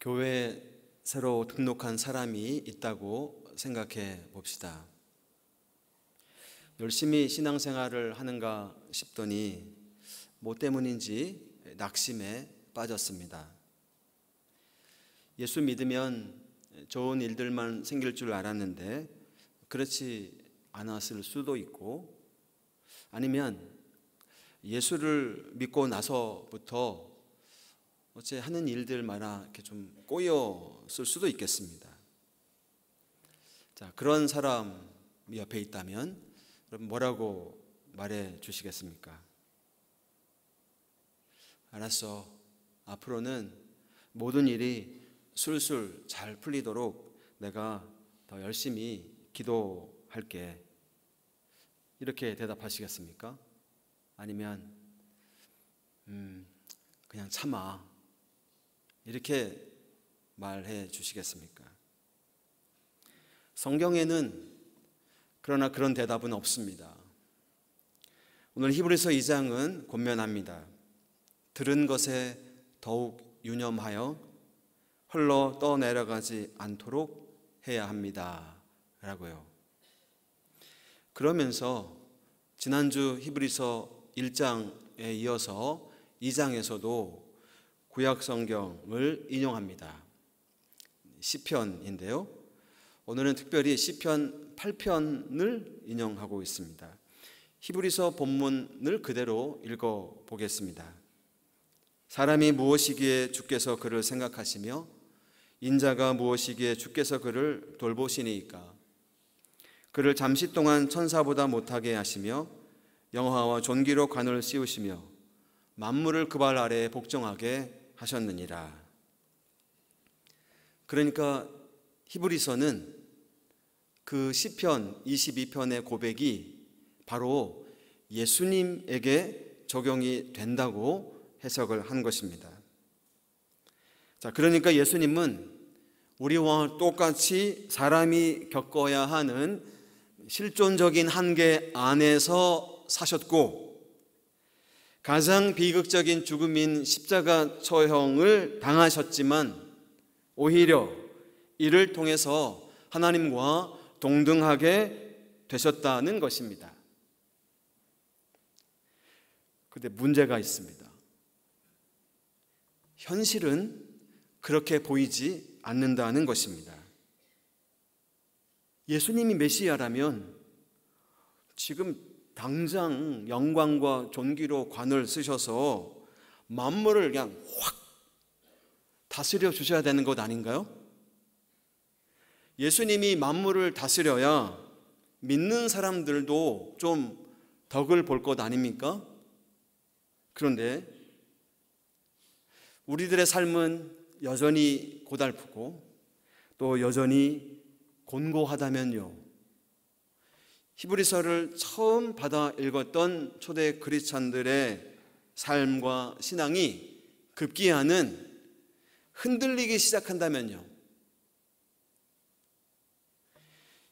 교회에 새로 등록한 사람이 있다고 생각해 봅시다. 열심히 신앙생활을 하는가 싶더니 뭐 때문인지 낙심에 빠졌습니다. 예수 믿으면 좋은 일들만 생길 줄 알았는데 그렇지 않았을 수도 있고, 아니면 예수를 믿고 나서부터 어째 하는 일들마다 이렇게 좀 꼬였을 수도 있겠습니다. 자, 그런 사람이 옆에 있다면 여러분 뭐라고 말해 주시겠습니까? 알았어. 앞으로는 모든 일이 술술 잘 풀리도록 내가 더 열심히 기도할게. 이렇게 대답하시겠습니까? 아니면 그냥 참아. 이렇게 말해 주시겠습니까? 성경에는 그러나 그런 대답은 없습니다. 오늘 히브리서 2장은 권면합니다. 들은 것에 더욱 유념하여 흘러 떠내려가지 않도록 해야 합니다 라고요. 그러면서 지난주 히브리서 1장에 이어서 2장에서도 구약 성경을 인용합니다. 시편인데요, 오늘은 특별히 시편 8편을 인용하고 있습니다. 히브리서 본문을 그대로 읽어보겠습니다. 사람이 무엇이기에 주께서 그를 생각하시며 인자가 무엇이기에 주께서 그를 돌보시니이까. 그를 잠시 동안 천사보다 못하게 하시며 영화와 존귀로 관을 씌우시며 만물을 그 발 아래에 복종하게 하셨느니라. 그러니까 히브리서는 그 시편 22편의 고백이 바로 예수님에게 적용이 된다고 해석을 한 것입니다. 자, 그러니까 예수님은 우리와 똑같이 사람이 겪어야 하는 실존적인 한계 안에서 사셨고, 가장 비극적인 죽음인 십자가 처형을 당하셨지만 오히려 이를 통해서 하나님과 동등하게 되셨다는 것입니다. 그런데 문제가 있습니다. 현실은 그렇게 보이지 않는다는 것입니다. 예수님이 메시아라면 지금 당장 영광과 존귀로 관을 쓰셔서 만물을 그냥 확 다스려 주셔야 되는 것 아닌가요? 예수님이 만물을 다스려야 믿는 사람들도 좀 덕을 볼 것 아닙니까? 그런데 우리들의 삶은 여전히 고달프고 또 여전히 곤고하다면요, 히브리서를 처음 받아 읽었던 초대 크리스찬들의 삶과 신앙이 급기야는 흔들리기 시작한다면요,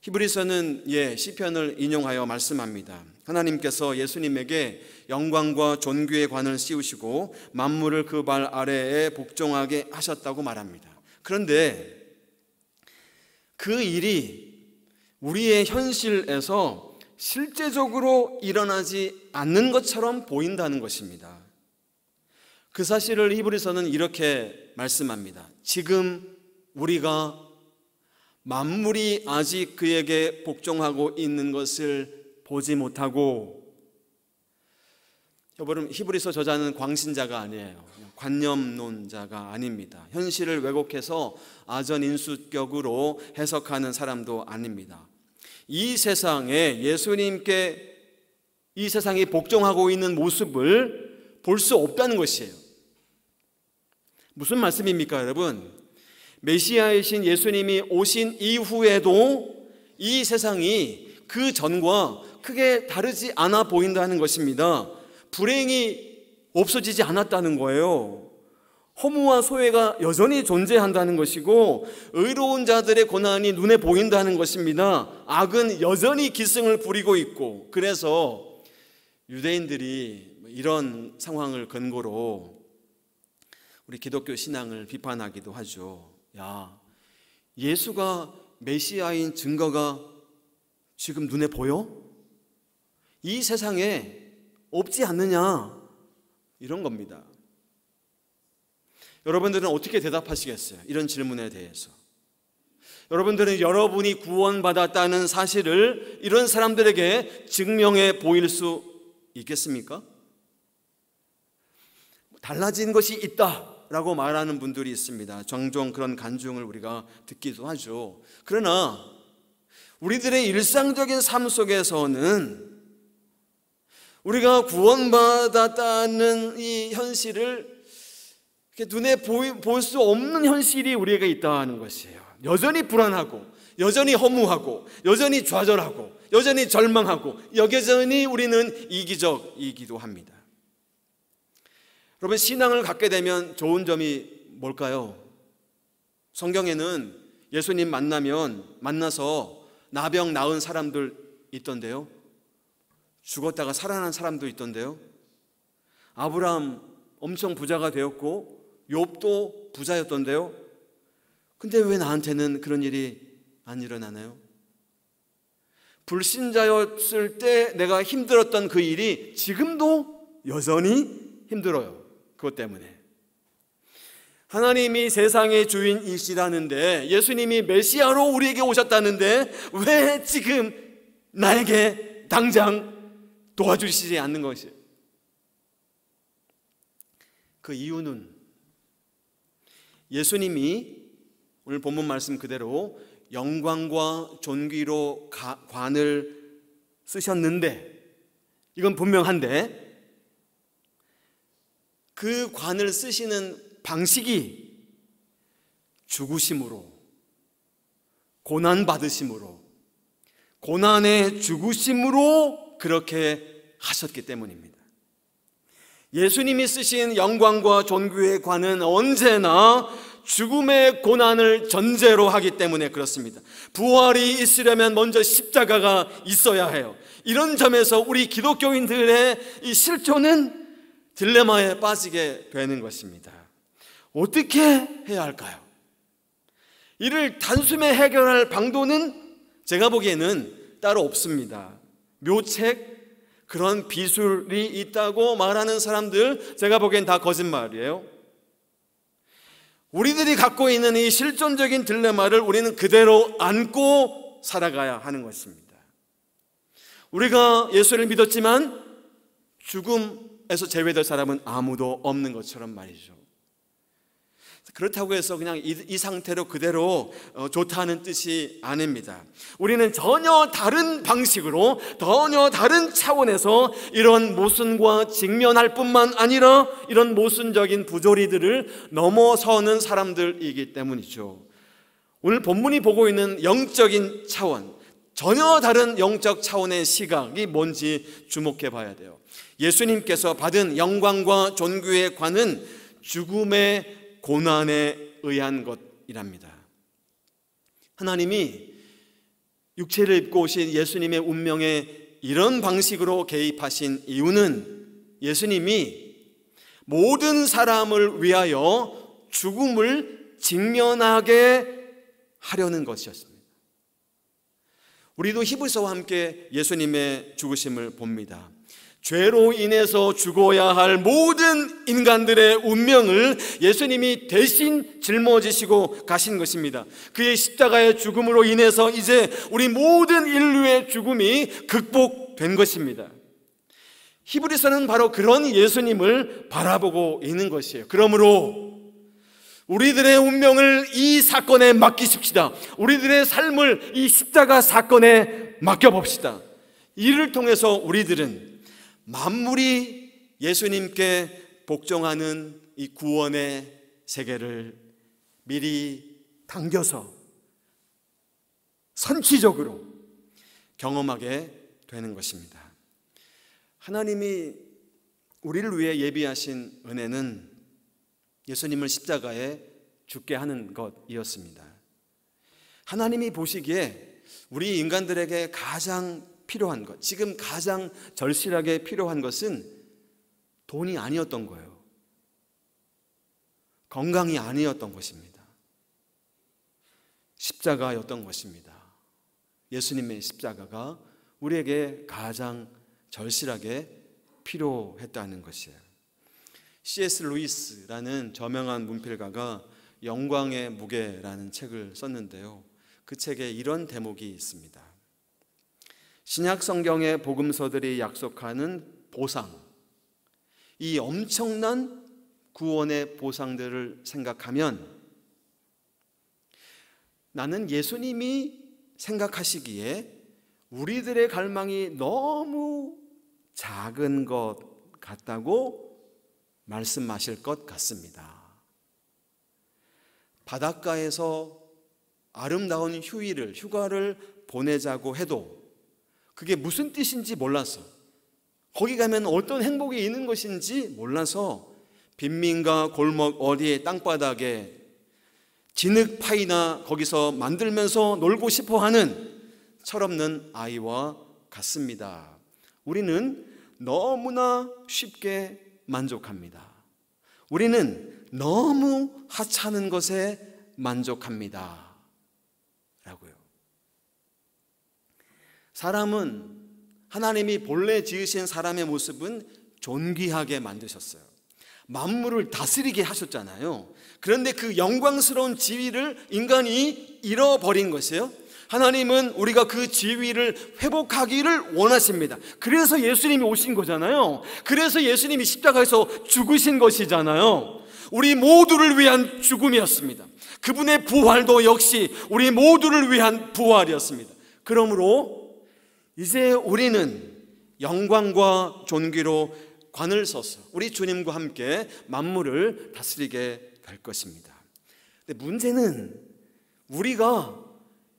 히브리서는 시편을 인용하여 말씀합니다. 하나님께서 예수님에게 영광과 존귀의 관을 씌우시고 만물을 그 발 아래에 복종하게 하셨다고 말합니다. 그런데 그 일이 우리의 현실에서 실제적으로 일어나지 않는 것처럼 보인다는 것입니다. 그 사실을 히브리서는 이렇게 말씀합니다. 지금 우리가 만물이 아직 그에게 복종하고 있는 것을 보지 못하고, 여러분, 히브리서 저자는 광신자가 아니에요. 관념론자가 아닙니다. 현실을 왜곡해서 아전인수격으로 해석하는 사람도 아닙니다. 이 세상에 예수님께 이 세상이 복종하고 있는 모습을 볼 수 없다는 것이에요. 무슨 말씀입니까, 여러분? 메시아이신 예수님이 오신 이후에도 이 세상이 그 전과 크게 다르지 않아 보인다는 것입니다. 불행이 없어지지 않았다는 거예요. 허무와 소외가 여전히 존재한다는 것이고, 의로운 자들의 고난이 눈에 보인다는 것입니다. 악은 여전히 기승을 부리고 있고, 그래서 유대인들이 이런 상황을 근거로 우리 기독교 신앙을 비판하기도 하죠. 야, 예수가 메시아인 증거가 지금 눈에 보여? 이 세상에 없지 않느냐? 이런 겁니다. 여러분들은 어떻게 대답하시겠어요? 이런 질문에 대해서. 여러분들은 여러분이 구원받았다는 사실을 이런 사람들에게 증명해 보일 수 있겠습니까? 달라진 것이 있다라고 말하는 분들이 있습니다. 종종 그런 간증을 우리가 듣기도 하죠. 그러나 우리들의 일상적인 삶 속에서는 우리가 구원받았다는 이 현실을 눈에 볼 수 없는 현실이 우리에게 있다는 것이에요. 여전히 불안하고, 여전히 허무하고, 여전히 좌절하고, 여전히 절망하고, 여전히 우리는 이기적이기도 합니다. 여러분, 신앙을 갖게 되면 좋은 점이 뭘까요? 성경에는 예수님 만나서 나병 나은 사람들 있던데요. 죽었다가 살아난 사람도 있던데요. 아브라함 엄청 부자가 되었고 욥도 부자였던데요. 근데 왜 나한테는 그런 일이 안 일어나나요? 불신자였을 때 내가 힘들었던 그 일이 지금도 여전히 힘들어요. 그것 때문에. 하나님이 세상의 주인이시라는데, 예수님이 메시아로 우리에게 오셨다는데 왜 지금 나에게 당장 도와주시지 않는 것이에요? 그 이유는 예수님이 오늘 본문 말씀 그대로 영광과 존귀로 관을 쓰셨는데, 이건 분명한데 그 관을 쓰시는 방식이 죽으심으로, 고난받으심으로, 고난의 죽으심으로 그렇게 하셨기 때문입니다. 예수님이 쓰신 영광과 존귀의 관은 언제나 죽음의 고난을 전제로 하기 때문에 그렇습니다. 부활이 있으려면 먼저 십자가가 있어야 해요. 이런 점에서 우리 기독교인들의 이 실존은 딜레마에 빠지게 되는 것입니다. 어떻게 해야 할까요? 이를 단숨에 해결할 방도는 제가 보기에는 따로 없습니다. 묘책, 그런 비술이 있다고 말하는 사람들, 제가 보기엔 다 거짓말이에요. 우리들이 갖고 있는 이 실존적인 딜레마를 우리는 그대로 안고 살아가야 하는 것입니다. 우리가 예수를 믿었지만 죽음에서 제외될 사람은 아무도 없는 것처럼 말이죠. 그렇다고 해서 그냥 이 상태로 그대로 좋다는 뜻이 아닙니다. 우리는 전혀 다른 방식으로, 전혀 다른 차원에서 이런 모순과 직면할 뿐만 아니라 이런 모순적인 부조리들을 넘어서는 사람들이기 때문이죠. 오늘 본문이 보고 있는 영적인 차원, 전혀 다른 영적 차원의 시각이 뭔지 주목해 봐야 돼요. 예수님께서 받은 영광과 존귀의 관은 죽음의 고난에 의한 것이랍니다. 하나님이 육체를 입고 오신 예수님의 운명에 이런 방식으로 개입하신 이유는 예수님이 모든 사람을 위하여 죽음을 직면하게 하려는 것이었습니다. 우리도 히브리서와 함께 예수님의 죽으심을 봅니다. 죄로 인해서 죽어야 할 모든 인간들의 운명을 예수님이 대신 짊어지시고 가신 것입니다. 그의 십자가의 죽음으로 인해서 이제 우리 모든 인류의 죽음이 극복된 것입니다. 히브리서는 바로 그런 예수님을 바라보고 있는 것이에요. 그러므로 우리들의 운명을 이 사건에 맡기십시다. 우리들의 삶을 이 십자가 사건에 맡겨봅시다. 이를 통해서 우리들은 만물이 예수님께 복종하는 이 구원의 세계를 미리 당겨서 선취적으로 경험하게 되는 것입니다. 하나님이 우리를 위해 예비하신 은혜는 예수님을 십자가에 죽게 하는 것이었습니다. 하나님이 보시기에 우리 인간들에게 가장 필요한 것, 지금 가장 절실하게 필요한 것은 돈이 아니었던 거예요. 건강이 아니었던 것입니다. 십자가였던 것입니다. 예수님의 십자가가 우리에게 가장 절실하게 필요했다는 것이에요. C.S. 루이스라는 저명한 문필가가 영광의 무게라는 책을 썼는데요, 그 책에 이런 대목이 있습니다. 신약 성경의 복음서들이 약속하는 보상, 이 엄청난 구원의 보상들을 생각하면 나는 예수님이 생각하시기에 우리들의 갈망이 너무 작은 것 같다고 말씀하실 것 같습니다. 바닷가에서 아름다운 휴가를 보내자고 해도 그게 무슨 뜻인지 몰라서, 거기 가면 어떤 행복이 있는 것인지 몰라서 빈민가 골목 어디에 땅바닥에 진흙파이나 거기서 만들면서 놀고 싶어하는 철없는 아이와 같습니다. 우리는 너무나 쉽게 만족합니다. 우리는 너무 하찮은 것에 만족합니다 라고요. 사람은, 하나님이 본래 지으신 사람의 모습은 존귀하게 만드셨어요. 만물을 다스리게 하셨잖아요. 그런데 그 영광스러운 지위를 인간이 잃어버린 것이에요. 하나님은 우리가 그 지위를 회복하기를 원하십니다. 그래서 예수님이 오신 거잖아요. 그래서 예수님이 십자가에서 죽으신 것이잖아요. 우리 모두를 위한 죽음이었습니다. 그분의 부활도 역시 우리 모두를 위한 부활이었습니다. 그러므로 이제 우리는 영광과 존귀로 관을 서서 우리 주님과 함께 만물을 다스리게 될 것입니다. 근데 문제는 우리가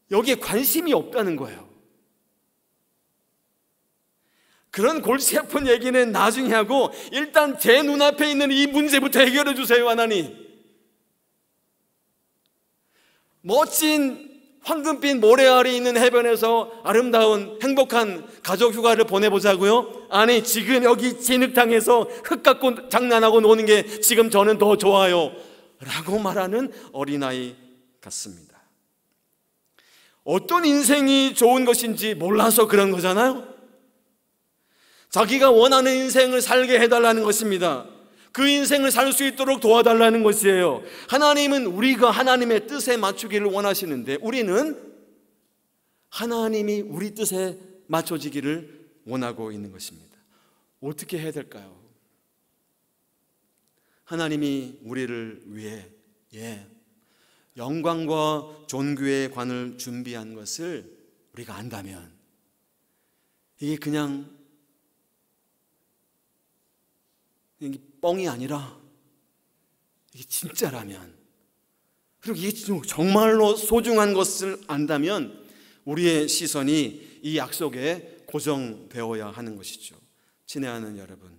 여기에 관심이 없다는 거예요. 그런 골치 아픈 얘기는 나중에 하고 일단 제 눈앞에 있는 이 문제부터 해결해 주세요, 하나님. 멋진 황금빛 모래알이 있는 해변에서 아름다운 행복한 가족 휴가를 보내보자고요? 아니, 지금 여기 진흙탕에서 흙 갖고 장난하고 노는 게 지금 저는 더 좋아요 라고 말하는 어린아이 같습니다. 어떤 인생이 좋은 것인지 몰라서 그런 거잖아요. 자기가 원하는 인생을 살게 해달라는 것입니다. 그 인생을 살 수 있도록 도와달라는 것이에요. 하나님은 우리가 하나님의 뜻에 맞추기를 원하시는데 우리는 하나님이 우리 뜻에 맞춰지기를 원하고 있는 것입니다. 어떻게 해야 될까요? 하나님이 우리를 위해 영광과 존귀의 관을 준비한 것을 우리가 안다면, 이게 그냥 뻥이 아니라 이게 진짜라면, 그리고 이게 정말로 소중한 것을 안다면 우리의 시선이 이 약속에 고정되어야 하는 것이죠. 친애하는 여러분,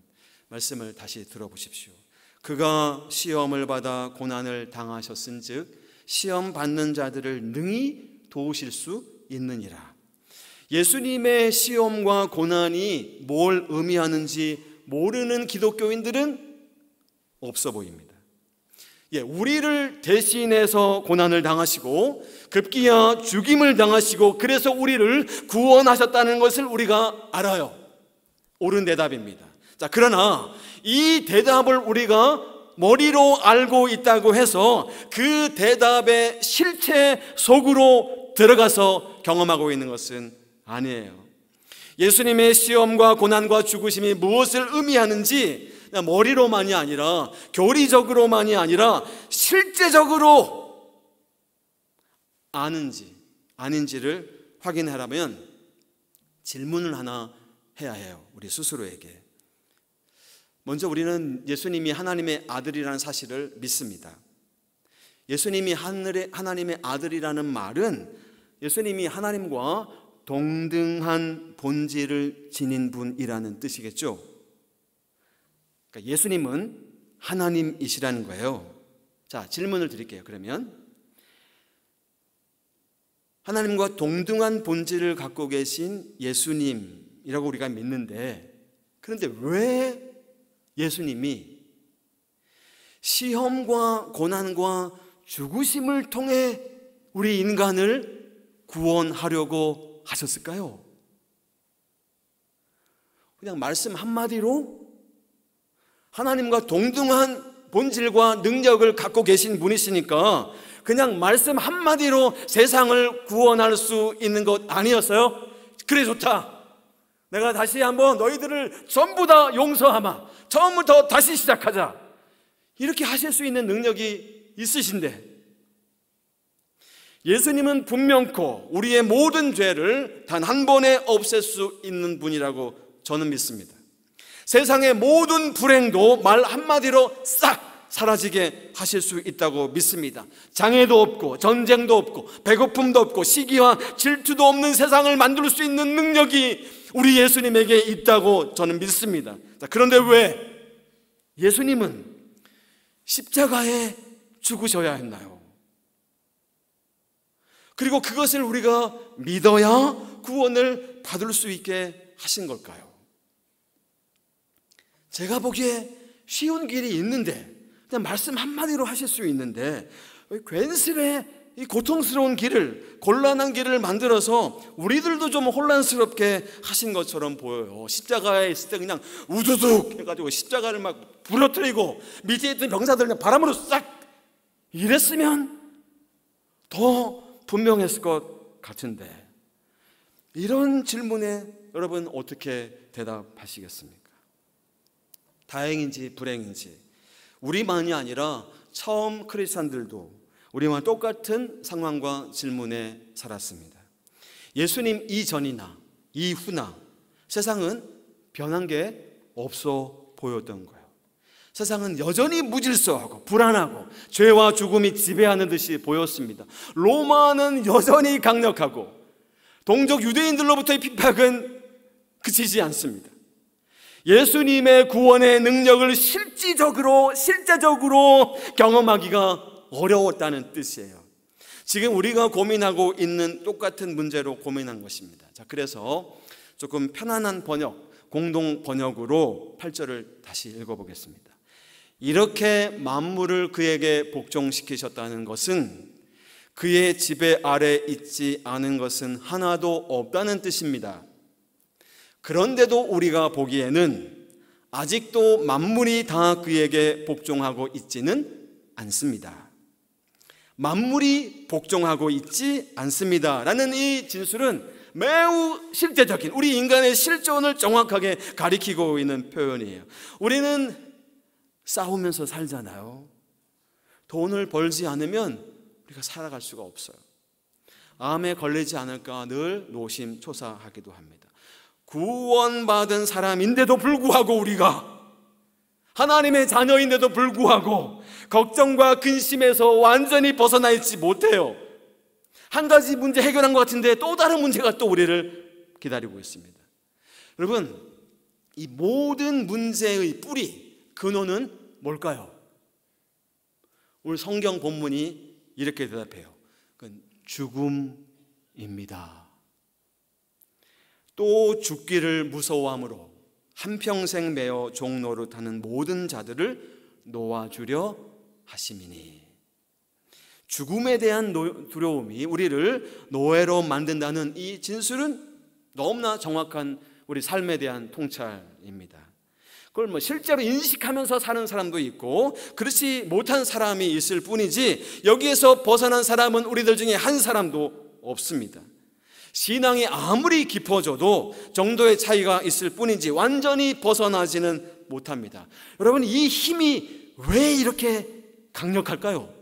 말씀을 다시 들어보십시오. 그가 시험을 받아 고난을 당하셨은즉 시험 받는 자들을 능히 도우실 수 있느니라. 예수님의 시험과 고난이 뭘 의미하는지 모르는 기독교인들은 없어 보입니다. 우리를 대신해서 고난을 당하시고 급기야 죽임을 당하시고 그래서 우리를 구원하셨다는 것을 우리가 알아요. 옳은 대답입니다. 자, 그러나 이 대답을 우리가 머리로 알고 있다고 해서 그 대답의 실체 속으로 들어가서 경험하고 있는 것은 아니에요. 예수님의 시험과 고난과 죽으심이 무엇을 의미하는지 머리로만이 아니라, 교리적으로만이 아니라 실제적으로 아는지 아닌지를 확인하려면 질문을 하나 해야 해요. 우리 스스로에게. 먼저 우리는 예수님이 하나님의 아들이라는 사실을 믿습니다. 예수님이 하나님의 아들이라는 말은 예수님이 하나님과 동등한 본질을 지닌 분이라는 뜻이겠죠. 그러니까 예수님은 하나님이시라는 거예요. 자, 질문을 드릴게요. 그러면 하나님과 동등한 본질을 갖고 계신 예수님이라고 우리가 믿는데, 그런데 왜 예수님이 시험과 고난과 죽으심을 통해 우리 인간을 구원하려고 하셨을까요? 그냥 말씀 한마디로 하나님과 동등한 본질과 능력을 갖고 계신 분이시니까 그냥 말씀 한마디로 세상을 구원할 수 있는 것 아니었어요? 그래 좋다. 내가 다시 한번 너희들을 전부 다 용서하마. 처음부터 다시 시작하자. 이렇게 하실 수 있는 능력이 있으신데 예수님은 분명코 우리의 모든 죄를 단 한 번에 없앨 수 있는 분이라고 저는 믿습니다. 세상의 모든 불행도 말 한마디로 싹 사라지게 하실 수 있다고 믿습니다. 장애도 없고 전쟁도 없고 배고픔도 없고 시기와 질투도 없는 세상을 만들 수 있는 능력이 우리 예수님에게 있다고 저는 믿습니다. 자, 그런데 왜 예수님은 십자가에 죽으셔야 했나요? 그리고 그것을 우리가 믿어야 구원을 받을 수 있게 하신 걸까요? 제가 보기에 쉬운 길이 있는데 그냥 말씀 한마디로 하실 수 있는데 괜스레 이 고통스러운 길을, 곤란한 길을 만들어서 우리들도 좀 혼란스럽게 하신 것처럼 보여요. 십자가에 있을 때 그냥 우두둑 해가지고 십자가를 막 부러뜨리고 밑에 있던 병사들 그냥 바람으로 싹 이랬으면 더 분명했을 것 같은데 이런 질문에 여러분 어떻게 대답하시겠습니까? 다행인지 불행인지 우리만이 아니라 처음 크리스찬들도 우리와 똑같은 상황과 질문에 살았습니다. 예수님 이전이나 이후나 세상은 변한 게 없어 보였던 거예요. 세상은 여전히 무질서하고 불안하고 죄와 죽음이 지배하는 듯이 보였습니다. 로마는 여전히 강력하고 동족 유대인들로부터의 핍박은 그치지 않습니다. 예수님의 구원의 능력을 실제적으로 경험하기가 어려웠다는 뜻이에요. 지금 우리가 고민하고 있는 똑같은 문제로 고민한 것입니다. 자, 그래서 조금 편안한 번역, 공동 번역으로 8절을 다시 읽어보겠습니다. 이렇게 만물을 그에게 복종시키셨다는 것은 그의 지배 아래 있지 않은 것은 하나도 없다는 뜻입니다. 그런데도 우리가 보기에는 아직도 만물이 다 그에게 복종하고 있지는 않습니다. 만물이 복종하고 있지 않습니다 라는 이 진술은 매우 실제적인 우리 인간의 실존을 정확하게 가리키고 있는 표현이에요. 우리는 싸우면서 살잖아요. 돈을 벌지 않으면 우리가 살아갈 수가 없어요. 암에 걸리지 않을까 늘 노심초사하기도 합니다. 구원받은 사람인데도 불구하고 우리가 하나님의 자녀인데도 불구하고 걱정과 근심에서 완전히 벗어나 있지 못해요. 한 가지 문제 해결한 것 같은데 또 다른 문제가 또 우리를 기다리고 있습니다. 여러분, 이 모든 문제의 뿌리, 근원은 뭘까요? 오늘 성경 본문이 이렇게 대답해요. 그건 죽음입니다. 또 죽기를 무서워함으로 한평생 매어 종노릇하는 모든 자들을 놓아주려 하심이니. 죽음에 대한 두려움이 우리를 노예로 만든다는 이 진술은 너무나 정확한 우리 삶에 대한 통찰입니다. 그걸 실제로 인식하면서 사는 사람도 있고 그렇지 못한 사람이 있을 뿐이지 여기에서 벗어난 사람은 우리들 중에 한 사람도 없습니다. 신앙이 아무리 깊어져도 정도의 차이가 있을 뿐이지 완전히 벗어나지는 못합니다. 여러분, 이 힘이 왜 이렇게 강력할까요?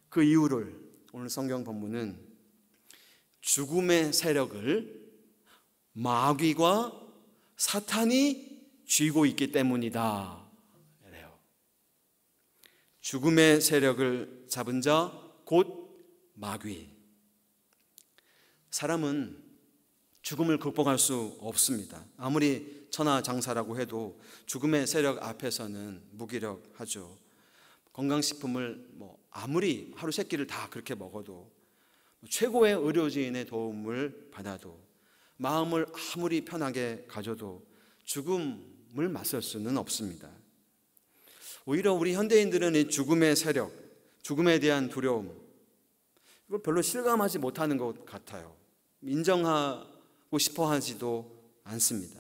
그 이유를 오늘 성경 본문은 죽음의 세력을 마귀와 사탄이 쥐고 있기 때문이다. 그래요. 죽음의 세력을 잡은 자 곧 마귀. 사람은 죽음을 극복할 수 없습니다. 아무리 천하장사라고 해도 죽음의 세력 앞에서는 무기력하죠. 건강식품을 아무리 하루 3끼를 다 그렇게 먹어도 최고의 의료진의 도움을 받아도 마음을 아무리 편하게 가져도 죽음을 맞설 수는 없습니다. 오히려 우리 현대인들은 이 죽음의 세력, 죽음에 대한 두려움, 이걸 별로 실감하지 못하는 것 같아요. 인정하고 싶어 하지도 않습니다.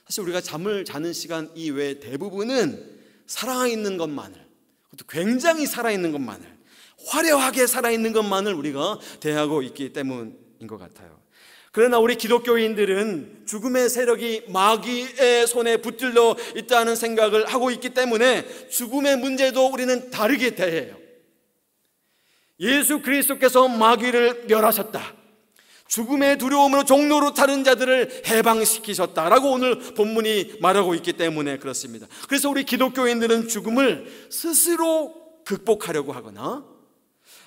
사실 우리가 잠을 자는 시간 이외에 대부분은 살아있는 것만을, 그것도 굉장히 살아있는 것만을, 화려하게 살아있는 것만을 우리가 대하고 있기 때문인 것 같아요. 그러나 우리 기독교인들은 죽음의 세력이 마귀의 손에 붙들려 있다는 생각을 하고 있기 때문에 죽음의 문제도 우리는 다르게 대해요. 예수 그리스도께서 마귀를 멸하셨다, 죽음의 두려움으로 종로로 타는 자들을 해방시키셨다라고 오늘 본문이 말하고 있기 때문에 그렇습니다. 그래서 우리 기독교인들은 죽음을 스스로 극복하려고 하거나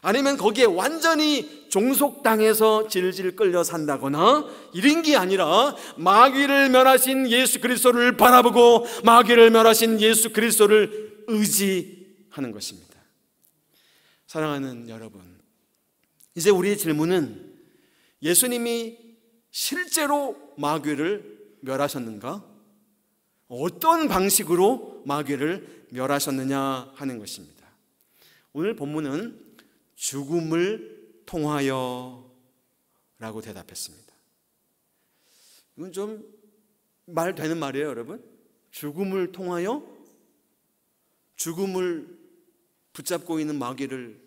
아니면 거기에 완전히 종속당해서 질질 끌려 산다거나 이런 게 아니라 마귀를 멸하신 예수 그리스도를 바라보고 마귀를 멸하신 예수 그리스도를 의지하는 것입니다. 사랑하는 여러분, 이제 우리의 질문은 예수님이 실제로 마귀를 멸하셨는가? 어떤 방식으로 마귀를 멸하셨느냐 하는 것입니다. 오늘 본문은 죽음을 통하여 라고 대답했습니다. 이건 좀 말 되는 말이에요, 여러분? 죽음을 통하여? 죽음을 붙잡고 있는 마귀를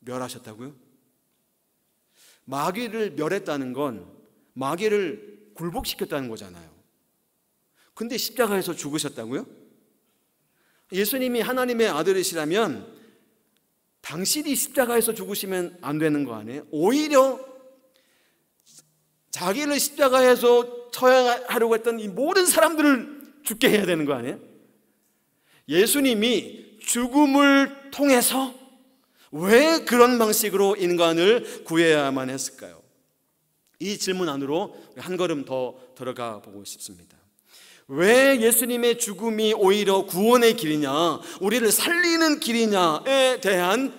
멸하셨다고요? 마귀를 멸했다는 건 마귀를 굴복시켰다는 거잖아요. 근데 십자가에서 죽으셨다고요? 예수님이 하나님의 아들이시라면 당신이 십자가에서 죽으시면 안 되는 거 아니에요? 오히려 자기를 십자가에서 처형하려고 했던 이 모든 사람들을 죽게 해야 되는 거 아니에요? 예수님이 죽음을 통해서 왜 그런 방식으로 인간을 구해야만 했을까요? 이 질문 안으로 한 걸음 더 들어가 보고 싶습니다. 왜 예수님의 죽음이 오히려 구원의 길이냐, 우리를 살리는 길이냐에 대한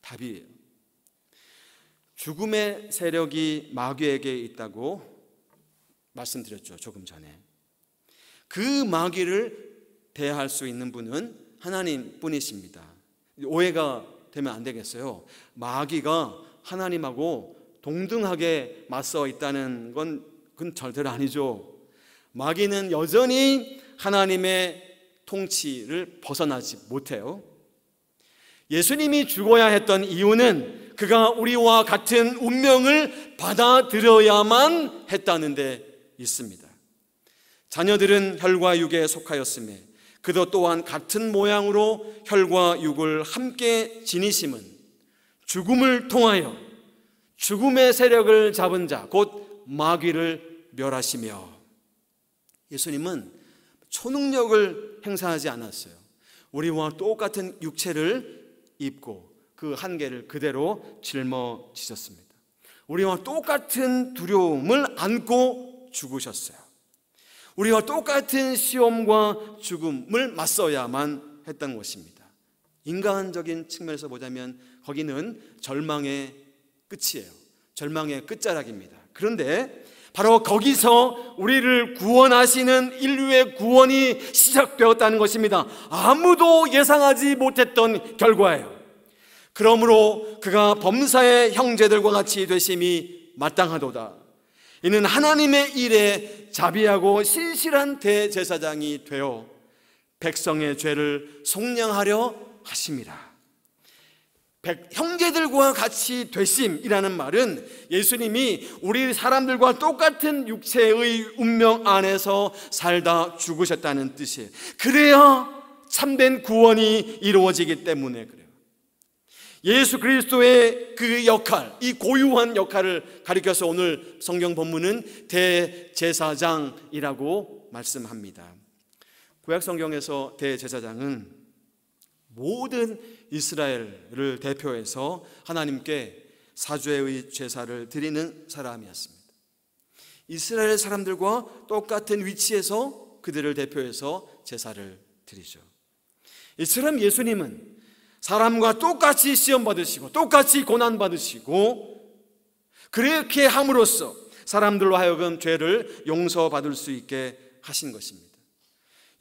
답이에요. 죽음의 세력이 마귀에게 있다고 말씀드렸죠, 조금 전에. 그 마귀를 대할 수 있는 분은 하나님 뿐이십니다. 오해가 되면 안 되겠어요. 마귀가 하나님하고 동등하게 맞서 있다는 건 그건 절대로 아니죠. 마귀는 여전히 하나님의 통치를 벗어나지 못해요. 예수님이 죽어야 했던 이유는 그가 우리와 같은 운명을 받아들여야만 했다는 데 있습니다. 자녀들은 혈과 육에 속하였으며 그도 또한 같은 모양으로 혈과 육을 함께 지니심은 죽음을 통하여 죽음의 세력을 잡은 자 곧 마귀를 멸하시며, 예수님은 초능력을 행사하지 않았어요. 우리와 똑같은 육체를 입고 그 한계를 그대로 짊어지셨습니다. 우리와 똑같은 두려움을 안고 죽으셨어요. 우리와 똑같은 시험과 죽음을 맞서야만 했던 것입니다. 인간적인 측면에서 보자면 거기는 절망의 끝이에요. 절망의 끝자락입니다. 그런데 바로 거기서 우리를 구원하시는 인류의 구원이 시작되었다는 것입니다. 아무도 예상하지 못했던 결과예요. 그러므로 그가 범사의 형제들과 같이 되심이 마땅하도다. 이는 하나님의 일에 자비하고 신실한 대제사장이 되어 백성의 죄를 속량하려 하심이라. 형제들과 같이 되심이라는 말은 예수님이 우리 사람들과 똑같은 육체의 운명 안에서 살다 죽으셨다는 뜻이에요. 그래야 참된 구원이 이루어지기 때문에 그래요. 예수 그리스도의 그 역할, 이 고유한 역할을 가리켜서 오늘 성경 본문은 대제사장이라고 말씀합니다. 구약 성경에서 대제사장은 모든 이스라엘을 대표해서 하나님께 사죄의 제사를 드리는 사람이었습니다. 이스라엘 사람들과 똑같은 위치에서 그들을 대표해서 제사를 드리죠. 이처럼 예수님은 사람과 똑같이 시험 받으시고 똑같이 고난 받으시고 그렇게 함으로써 사람들로 하여금 죄를 용서받을 수 있게 하신 것입니다.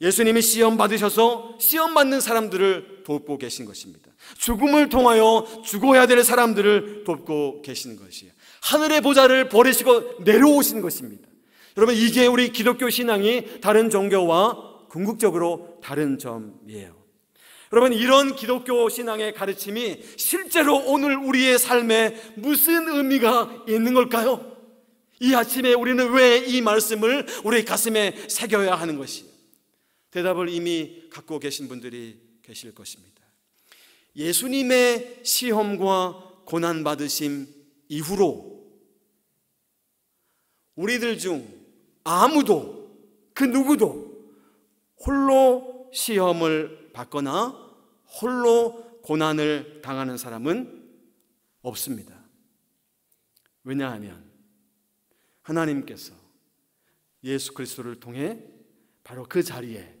예수님이 시험 받으셔서 시험 받는 사람들을 돕고 계신 것입니다. 죽음을 통하여 죽어야 될 사람들을 돕고 계시는 것이에요. 하늘의 보좌를 버리시고 내려오신 것입니다. 여러분, 이게 우리 기독교 신앙이 다른 종교와 궁극적으로 다른 점이에요. 여러분, 이런 기독교 신앙의 가르침이 실제로 오늘 우리의 삶에 무슨 의미가 있는 걸까요? 이 아침에 우리는 왜 이 말씀을 우리 가슴에 새겨야 하는 것이에요? 대답을 이미 갖고 계신 분들이 계실 것입니다. 예수님의 시험과 고난받으심 이후로 우리들 중 아무도, 그 누구도 홀로 시험을 받거나 홀로 고난을 당하는 사람은 없습니다. 왜냐하면 하나님께서 예수 그리스도를 통해 바로 그 자리에,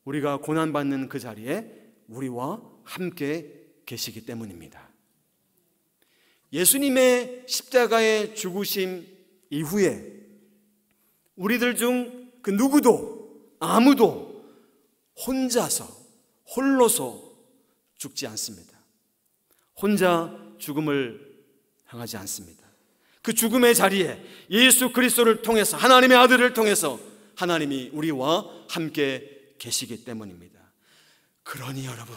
우리가 고난받는 그 자리에 우리와 함께 계시기 때문입니다. 예수님의 십자가의 죽으심 이후에 우리들 중 그 누구도, 아무도 혼자서, 홀로서 죽지 않습니다. 혼자 죽음을 당하지 않습니다. 그 죽음의 자리에 예수 그리스도를 통해서, 하나님의 아들을 통해서 하나님이 우리와 함께 계시기 때문입니다. 그러니 여러분,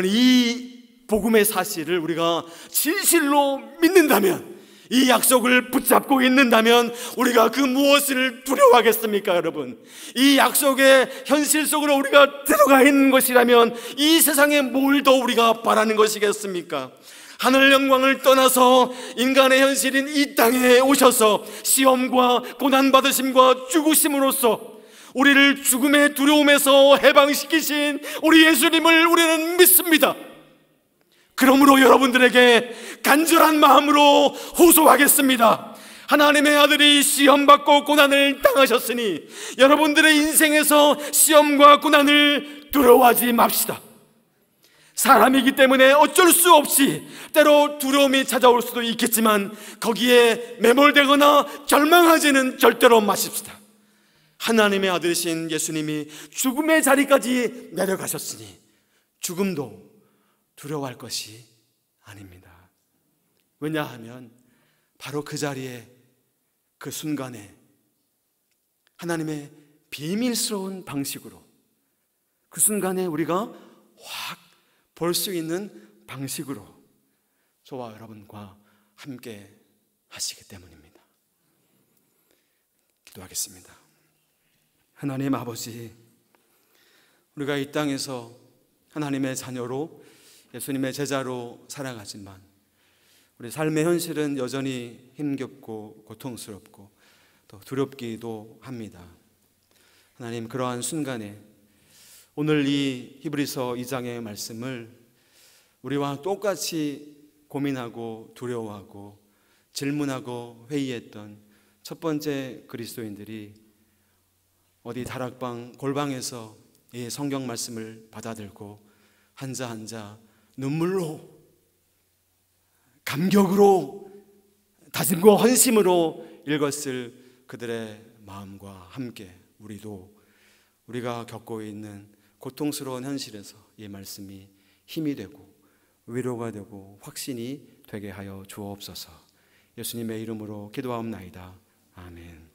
이 복음의 사실을 우리가 진실로 믿는다면, 이 약속을 붙잡고 있는다면 우리가 그 무엇을 두려워하겠습니까? 여러분, 이 약속의 현실 속으로 우리가 들어가 있는 것이라면 이 세상에 뭘 더 우리가 바라는 것이겠습니까? 하늘 영광을 떠나서 인간의 현실인 이 땅에 오셔서 시험과 고난받으심과 죽으심으로써 우리를 죽음의 두려움에서 해방시키신 우리 예수님을 우리는 믿습니다. 그러므로 여러분들에게 간절한 마음으로 호소하겠습니다. 하나님의 아들이 시험받고 고난을 당하셨으니 여러분들의 인생에서 시험과 고난을 두려워하지 맙시다. 사람이기 때문에 어쩔 수 없이 때로 두려움이 찾아올 수도 있겠지만 거기에 매몰되거나 절망하지는 절대로 마십시다. 하나님의 아들이신 예수님이 죽음의 자리까지 내려가셨으니 죽음도 두려워할 것이 아닙니다. 왜냐하면 바로 그 자리에, 그 순간에 하나님의 비밀스러운 방식으로, 그 순간에 우리가 확 볼 수 있는 방식으로 저와 여러분과 함께 하시기 때문입니다. 기도하겠습니다. 하나님 아버지, 우리가 이 땅에서 하나님의 자녀로, 예수님의 제자로 살아가지만 우리 삶의 현실은 여전히 힘겹고 고통스럽고 또 두렵기도 합니다. 하나님, 그러한 순간에 오늘 이 히브리서 2장의 말씀을 우리와 똑같이 고민하고 두려워하고 질문하고 회의했던 첫 번째 그리스도인들이 어디 다락방 골방에서 이 성경 말씀을 받아들고 한자 한자 눈물로, 감격으로, 다짐과 헌심으로 읽었을 그들의 마음과 함께 우리가 겪고 있는 고통스러운 현실에서 이 말씀이 힘이 되고 위로가 되고 확신이 되게 하여 주옵소서. 예수님의 이름으로 기도하옵나이다. 아멘.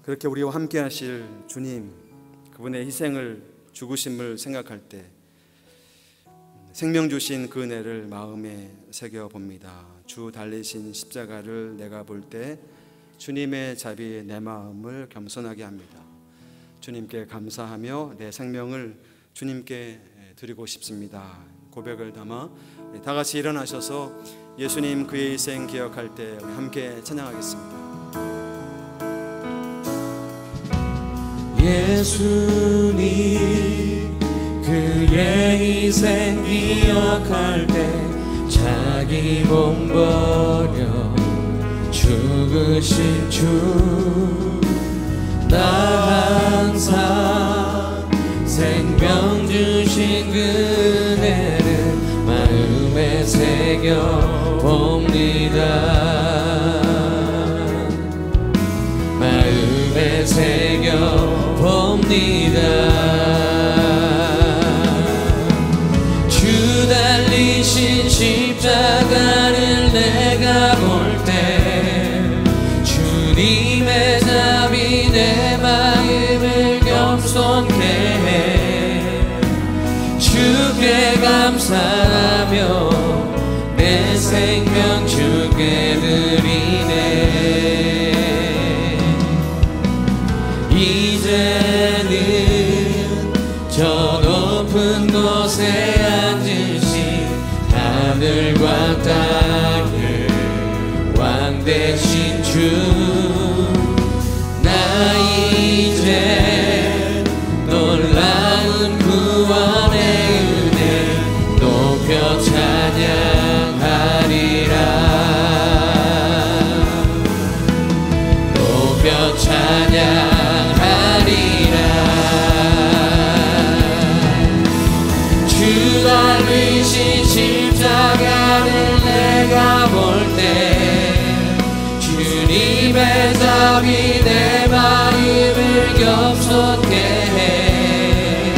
그렇게 우리와 함께 하실 주님, 그분의 희생을, 죽으심을 생각할 때 생명 주신 그 은혜를 마음에 새겨봅니다. 주 달리신 십자가를 내가 볼 때 주님의 자비에 내 마음을 겸손하게 합니다. 주님께 감사하며 내 생명을 주님께 드리고 싶습니다. 고백을 담아 우리 다 같이 일어나셔서 예수님 그의 희생 기억할 때 우리 함께 찬양하겠습니다. 예수님 그의 희생 기억할 때 자기 몸 버려 죽으신 주, 나 항상 생명 주신 그 은혜를 마음에 새겨 봅니다. 마음에 새겨 봅니다. 주 달리신 십자가를 내가 볼 때 주님의 답이 내 마음을 겸손케 해. 주께 감사하며 내 생명 주께 드리네. 이제는 저 높은 곳에 앉으신 하늘과 땅의 왕 되신 주, 나 이제 놀라운 구원의 은혜 높여 찬양하리라. 높여 찬양하리라. 주 달리신 십자가를 내가 볼 때 주님의 답이 내 마음을 겸손케 해.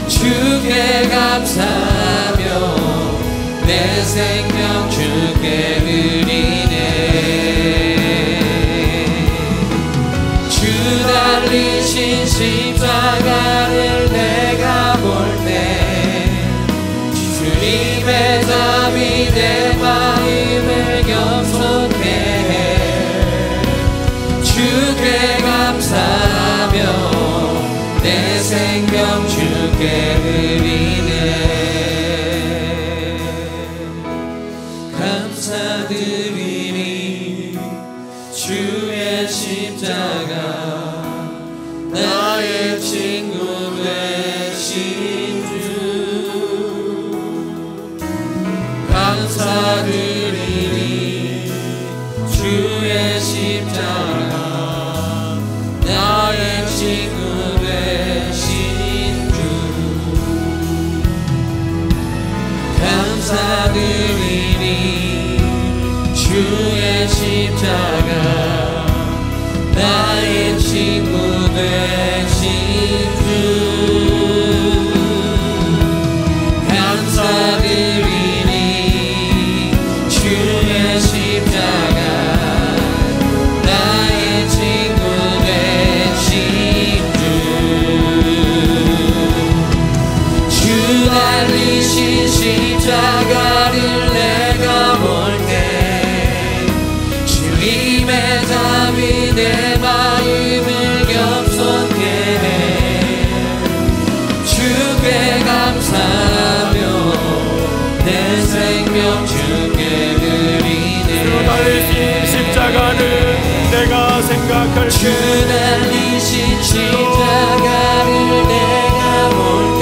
주께 감사하며 내 생명 주께 드리네. 주 달리신 십자가를 내가 볼 때 주님의 답이 내 마음을 겸손케 해. 주께 감사하며 내 생명 주께 드리네. 감사드리니 주의 십자가 나의 친구 되신 주. 감사드리니 주의 십자가 나의 친구 되신 주. 감사드리니 주의 십자가 나의 친구 되신 주. 감사드리니 주의 십자가 나의 친구 되신 주. 주 달리신 십자가를 내가 볼 때 주님의 답이 내 마음을 겸손케 해. 주께 감사하며 내 생명 주께 드리네. 주 달리신 십자가를 내가 생각할 때 주 달리신 십자가를 내가 볼 때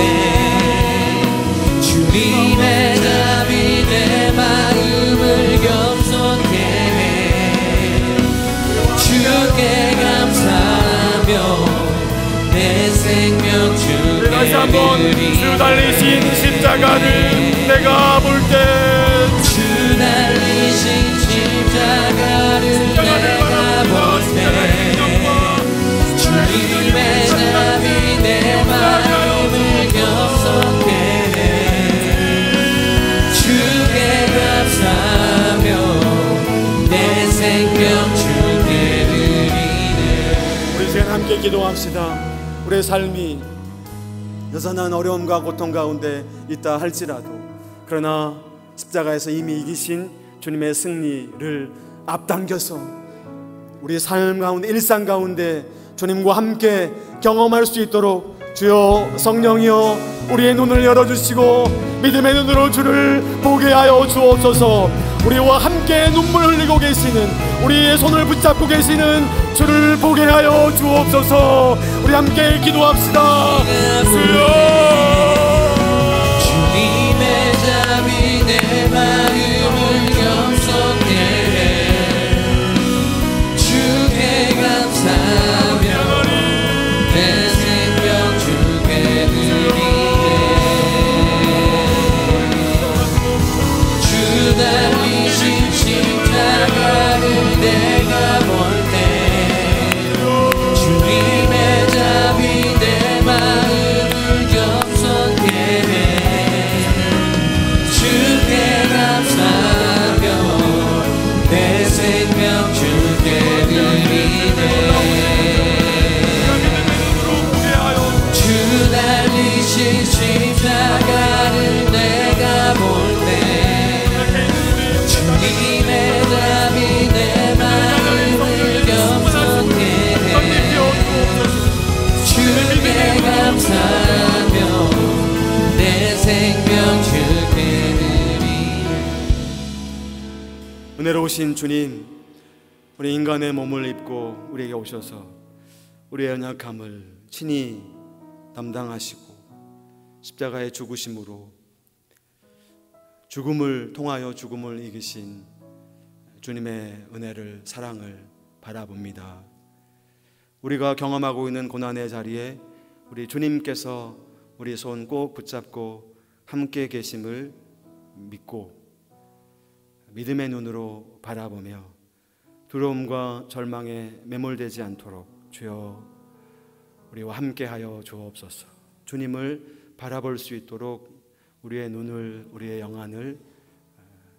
주님의 답이 내 마음을 겸손케 해. 주께 감사하며 내 생명 주께 다시 한번 주 달리신 십자가를 내가 볼 때 주 달리신 십자가를 내가 볼 때 주님의 답이 내 마음을 겸손케 해. 주께 감사하며 내 생명 주께 드리네. 우리 시간 함께 기도합시다. 우리의 삶이 여전한 어려움과 고통 가운데 있다 할지라도 그러나 십자가에서 이미 이기신 주님의 승리를 앞당겨서 우리의 삶 가운데 일상 가운데 주님과 함께 경험할 수 있도록 주여 성령이여 우리의 눈을 열어주시고 믿음의 눈으로 주를 보게 하여 주옵소서. 우리와 함께 눈물 흘리고 계시는 우리의 손을 붙잡고 계시는 주를 보게 하여 주옵소서. 우리 함께 기도합시다. 주님의 답이 내 마음을 겸손케 해. 주께 감사하며 내 생명 주께 드리네. 주 달리신 십자가를 내가 볼 때 주님 은혜로우신 주님, 우리 인간의 몸을 입고 우리에게 오셔서 우리의 연약함을 친히 담당하시고 십자가의 죽으심으로 죽음을 통하여 죽음을 이기신 주님의 은혜를, 사랑을 바라봅니다. 우리가 경험하고 있는 고난의 자리에 우리 주님께서 우리 손 꼭 붙잡고 함께 계심을 믿고 믿음의 눈으로 바라보며 두려움과 절망에 매몰되지 않도록 주여 우리와 함께하여 주옵소서. 주님을 바라볼 수 있도록 우리의 눈을, 우리의 영안을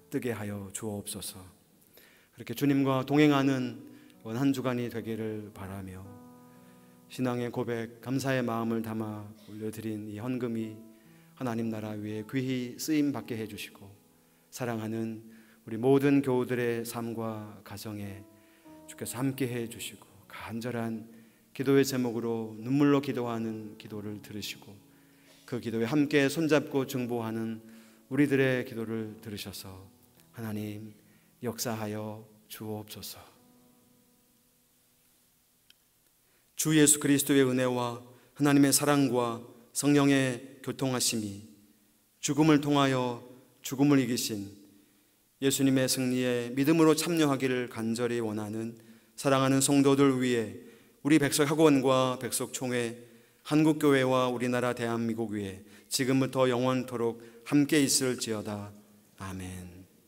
뜨게 하여 주옵소서. 그렇게 주님과 동행하는 한 주간이 되기를 바라며 신앙의 고백, 감사의 마음을 담아 올려드린 이 헌금이 하나님 나라 위에 귀히 쓰임 받게 해주시고 사랑하는 우리 모든 교우들의 삶과 가정에 주께서 함께 해주시고 간절한 기도의 제목으로 눈물로 기도하는 기도를 들으시고 그 기도에 함께 손잡고 중보하는 우리들의 기도를 들으셔서 하나님 역사하여 주옵소서. 주 예수 그리스도의 은혜와 하나님의 사랑과 성령의 교통하심이 죽음을 통하여 죽음을 이기신 예수님의 승리에 믿음으로 참여하기를 간절히 원하는 사랑하는 성도들 위해 우리 백석학원과 백석총회, 한국교회와 우리나라 대한민국 위에 지금부터 영원토록 함께 있을지어다. 아멘.